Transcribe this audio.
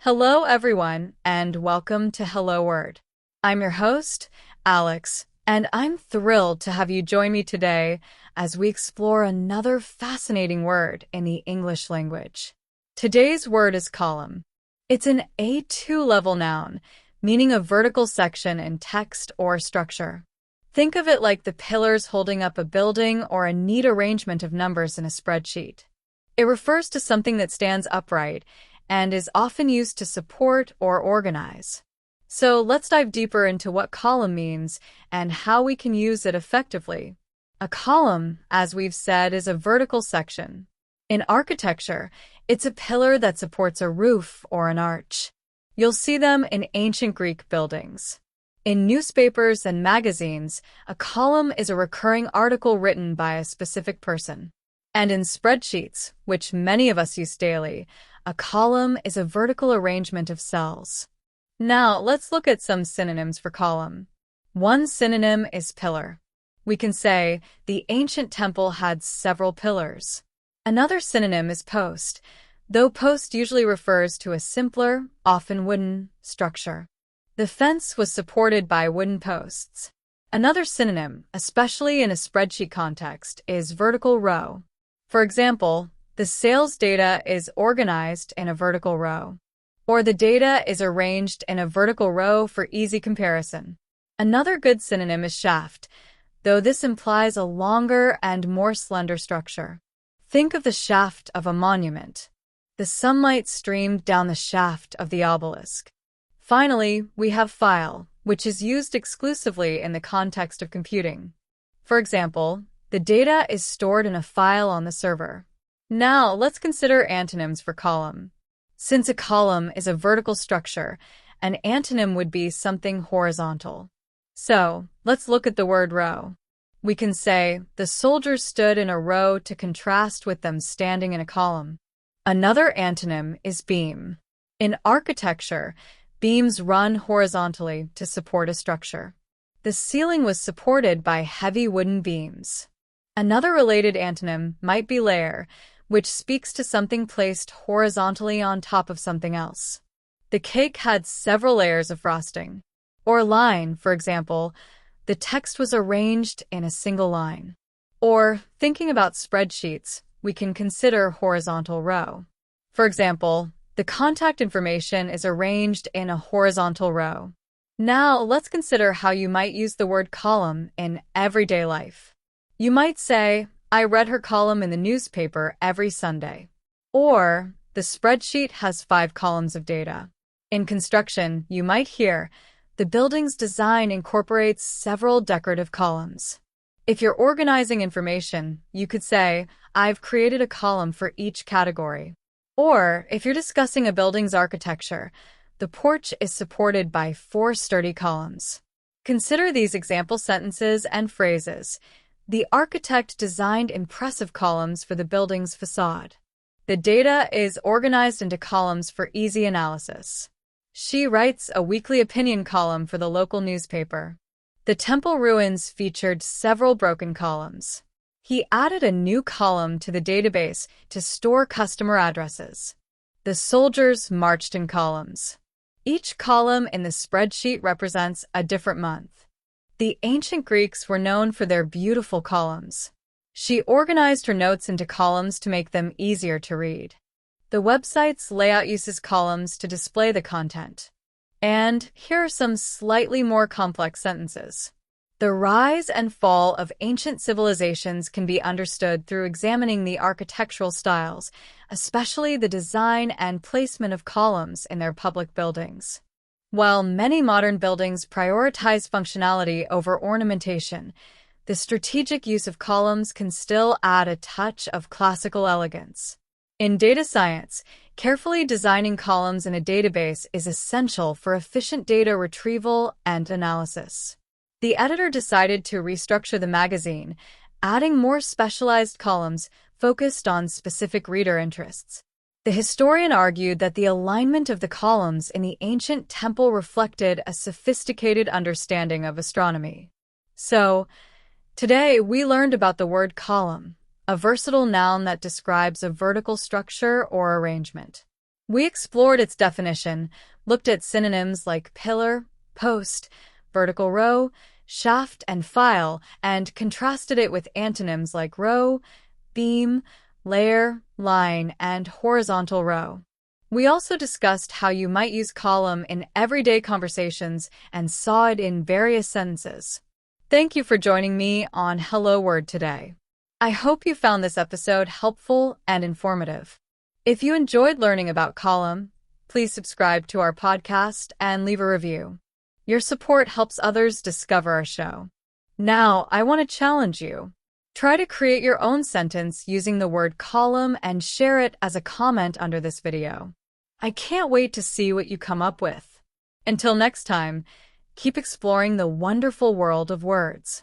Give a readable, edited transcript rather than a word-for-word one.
Hello, everyone, and welcome to Hello Word. I'm your host, Alex, and I'm thrilled to have you join me today as we explore another fascinating word in the English language. Today's word is column. It's an A2 level noun, meaning a vertical section in text or structure. Think of it like the pillars holding up a building or a neat arrangement of numbers in a spreadsheet. It refers to something that stands upright and is often used to support or organize. So let's dive deeper into what column means and how we can use it effectively. A column, as we've said, is a vertical section. In architecture, it's a pillar that supports a roof or an arch. You'll see them in ancient Greek buildings. In newspapers and magazines, a column is a recurring article written by a specific person. And in spreadsheets, which many of us use daily, a column is a vertical arrangement of cells. Now, let's look at some synonyms for column. One synonym is pillar. We can say, the ancient temple had several pillars. Another synonym is post, though post usually refers to a simpler, often wooden, structure. The fence was supported by wooden posts. Another synonym, especially in a spreadsheet context, is vertical row. For example, the sales data is organized in a vertical row, or the data is arranged in a vertical row for easy comparison. Another good synonym is shaft, though this implies a longer and more slender structure. Think of the shaft of a monument. The sunlight streamed down the shaft of the obelisk. Finally, we have file, which is used exclusively in the context of computing. For example, the data is stored in a file on the server. Now, let's consider antonyms for column. Since a column is a vertical structure, an antonym would be something horizontal. So, let's look at the word row. We can say, the soldiers stood in a row to contrast with them standing in a column. Another antonym is beam. In architecture, beams run horizontally to support a structure. The ceiling was supported by heavy wooden beams. Another related antonym might be layer, which speaks to something placed horizontally on top of something else. The cake had several layers of frosting. Or line, for example, the text was arranged in a single line. Or, thinking about spreadsheets, we can consider horizontal row. For example, the contact information is arranged in a horizontal row. Now, let's consider how you might use the word column in everyday life. You might say, I read her column in the newspaper every Sunday. Or, the spreadsheet has 5 columns of data. In construction, you might hear, the building's design incorporates several decorative columns. If you're organizing information, you could say, I've created a column for each category. Or, if you're discussing a building's architecture, the porch is supported by 4 sturdy columns. Consider these example sentences and phrases. The architect designed impressive columns for the building's facade. The data is organized into columns for easy analysis. She writes a weekly opinion column for the local newspaper. The temple ruins featured several broken columns. He added a new column to the database to store customer addresses. The soldiers marched in columns. Each column in the spreadsheet represents a different month. The ancient Greeks were known for their beautiful columns. She organized her notes into columns to make them easier to read. The website's layout uses columns to display the content. And here are some slightly more complex sentences. The rise and fall of ancient civilizations can be understood through examining the architectural styles, especially the design and placement of columns in their public buildings. While many modern buildings prioritize functionality over ornamentation, the strategic use of columns can still add a touch of classical elegance. In data science, carefully designing columns in a database is essential for efficient data retrieval and analysis. The editor decided to restructure the magazine, adding more specialized columns focused on specific reader interests. The historian argued that the alignment of the columns in the ancient temple reflected a sophisticated understanding of astronomy. So, today we learned about the word column, a versatile noun that describes a vertical structure or arrangement. We explored its definition, looked at synonyms like pillar, post, vertical row, shaft, and file, and contrasted it with antonyms like row, beam, layer, line, and horizontal row. We also discussed how you might use column in everyday conversations and saw it in various sentences. Thank you for joining me on Hello Word today. I hope you found this episode helpful and informative. If you enjoyed learning about column, please subscribe to our podcast and leave a review. Your support helps others discover our show. Now, I want to challenge you. Try to create your own sentence using the word column and share it as a comment under this video. I can't wait to see what you come up with. Until next time, keep exploring the wonderful world of words.